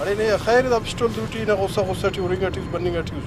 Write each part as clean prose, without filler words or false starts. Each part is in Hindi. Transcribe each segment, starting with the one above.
अरे नहीं खैर दा पिस्टल ड्यूटी ना गुस्सा गुस्सा ट्यूरिंग एटिव्स बर्निंग एटिव्स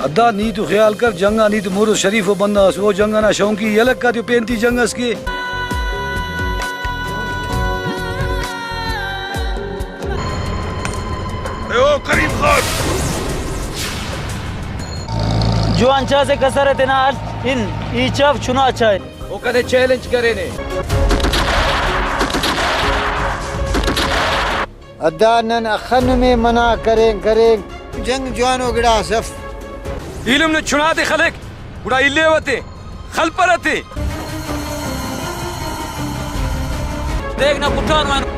अद्दा नी तो ख्याल कर जंगा नी तो मोरो शरीफ बंदा वो जंगा ना शौकी ये अलग का तो 35 जंगस के ओ करीम खान जो अंचा से कसर है तना इन ईचव चुना अच्छा है वो कदे चैलेंज करे ने अद्दा नन अखन में मना करें जंग जवानों गिड़ा सफ इल्म ने छुना दे खलक बुरा इल्ले वते खल परते देखना पुठान